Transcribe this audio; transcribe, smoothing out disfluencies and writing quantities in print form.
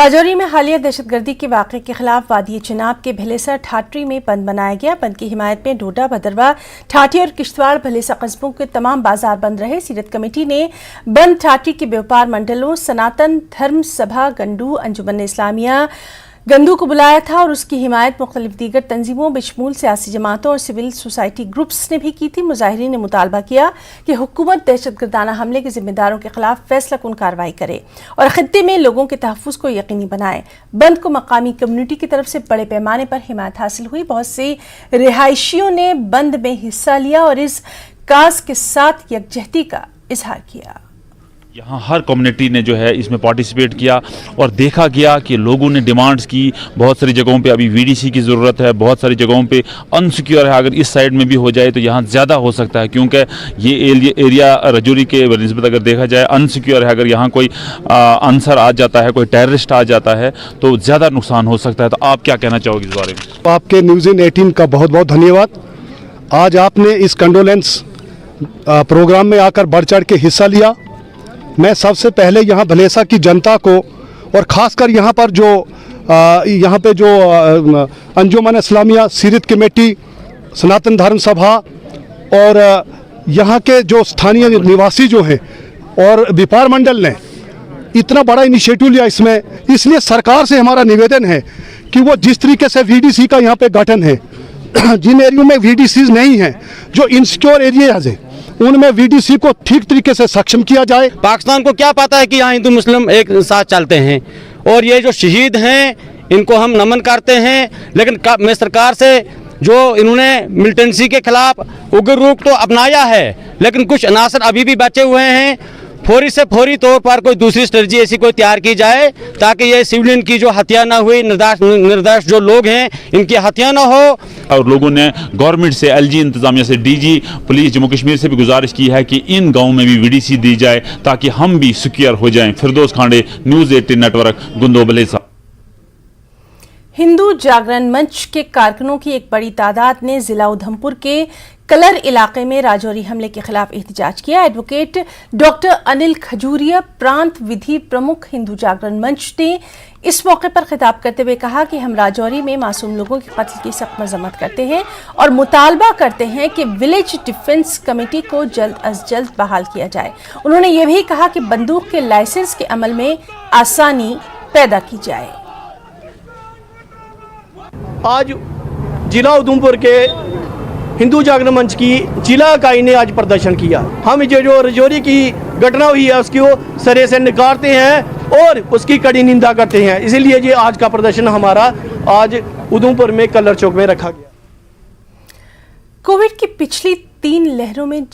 राजौरी में हालिया दहशतगर्दी के वाक़े के खिलाफ वादी चिनाब के भलेसा ठाटरी में बंद बनाया गया। बंद की हिमायत में डोडा, भदरवा, ठाठी और किश्तवाड़ भलेसा कस्बों के तमाम बाजार बंद रहे। सीरत कमेटी ने बंद ठाठी के व्यापार मंडलों सनातन धर्म सभा गंडू, अंजुमन इस्लामिया गंदू को बुलाया था और उसकी हिमायत मुख्तलिफ दीगर तंजीमों बेशमूल सियासी जमातों और सिविल सोसाइटी ग्रुप्स ने भी की थी। मुजाहिरीन ने मुतालबा किया कि हुकूमत दहशतगर्दाना हमले के जिम्मेदारों के खिलाफ फैसला कुन कार्रवाई करे और खित्ते में लोगों के तहफ़्फ़ुज़ को यकीनी बनाए। बंद को मकामी कम्युनिटी की तरफ से बड़े पैमाने पर हिमायत हासिल हुई। बहुत से रिहायशियों ने बंद में हिस्सा लिया और इस काज के साथ यकजहती का इजहार किया। यहाँ हर कम्युनिटी ने जो है इसमें पार्टिसिपेट किया और देखा गया कि लोगों ने डिमांड्स की। बहुत सारी जगहों पे अभी वीडीसी की ज़रूरत है, बहुत सारी जगहों पे अनसिक्योर है। अगर इस साइड में भी हो जाए तो यहाँ ज़्यादा हो सकता है, क्योंकि ये एरिया राजौरी के निस्बत अगर देखा जाए अनसिक्योर है। अगर यहाँ कोई आंसर आ जाता है, कोई टेररिस्ट आ जाता है तो ज़्यादा नुकसान हो सकता है। तो आप क्या कहना चाहोगे इस बारे में? आपके न्यूज़18 का बहुत बहुत धन्यवाद। आज आपने इस कंडोलेंस प्रोग्राम में आकर बढ़ चढ़ के हिस्सा लिया। मैं सबसे पहले यहाँ भलेसा की जनता को और ख़ासकर यहाँ पर जो अंजुमन इस्लामिया, सीरत कमेटी, सनातन धर्म सभा और यहाँ के जो स्थानीय निवासी जो हैं और व्यापार मंडल ने इतना बड़ा इनिशिएटिव लिया इसमें, इसलिए सरकार से हमारा निवेदन है कि वो जिस तरीके से वीडीसी का यहाँ पे गठन है, जिन एरियो में वीडीसीज नहीं हैं, जो इनसिक्योर एरियाज हैं, उनमें वीडीसी को ठीक तरीके से सक्षम किया जाए। पाकिस्तान को क्या पता है कि यहाँ हिंदू मुस्लिम एक साथ चलते हैं और ये जो शहीद हैं इनको हम नमन करते हैं। लेकिन मैं सरकार से जो इन्होंने मिलिटेंसी के खिलाफ उग्र रुख तो अपनाया है, लेकिन कुछ अनासर अभी भी बचे हुए हैं। फौरी से फौरी तौर पर कोई दूसरी स्ट्रेटजी ऐसी कोई तैयार की जाए ताकि ये सिविलियन की जो हत्या ना हुई, निर्दोष जो लोग हैं इनकी हत्या ना हो। और लोगों ने गवर्नमेंट से, एलजी इंतजामिया से, डीजी पुलिस जम्मू कश्मीर से भी गुजारिश की है कि इन गाँव में भी वीडीसी दी जाए ताकि हम भी सिक्योर हो जाएं। फिरदौस खांडे, न्यूज़18 नेटवर्क, गुंदो भलेसा। हिंदू जागरण मंच के कारकुनों की एक बड़ी तादाद ने जिला उधमपुर के कलर इलाके में राजौरी हमले के खिलाफ एहतजाज किया। एडवोकेट डॉक्टर अनिल खजूरिया, प्रांत विधि प्रमुख हिंदू जागरण मंच ने इस मौके पर खिताब करते हुए कहा कि हम राजौरी में मासूम लोगों के कत्ल की सख्त मजम्मत करते हैं और मुतालबा करते हैं कि विलेज डिफेंस कमेटी को जल्द अज जल्द बहाल किया जाए। उन्होंने ये भी कहा कि बंदूक के लाइसेंस के अमल में आसानी पैदा की जाए। आज जिला उधमपुर के हिंदू जागरण मंच की जिला इकाई ने आज प्रदर्शन किया। हम जो राजौरी की घटना हुई है उसकी वो सरे से नकारते हैं और उसकी कड़ी निंदा करते हैं। इसीलिए ये आज का प्रदर्शन हमारा आज उधमपुर में कलर चौक में रखा गया। कोविड की पिछली 3 लहरों में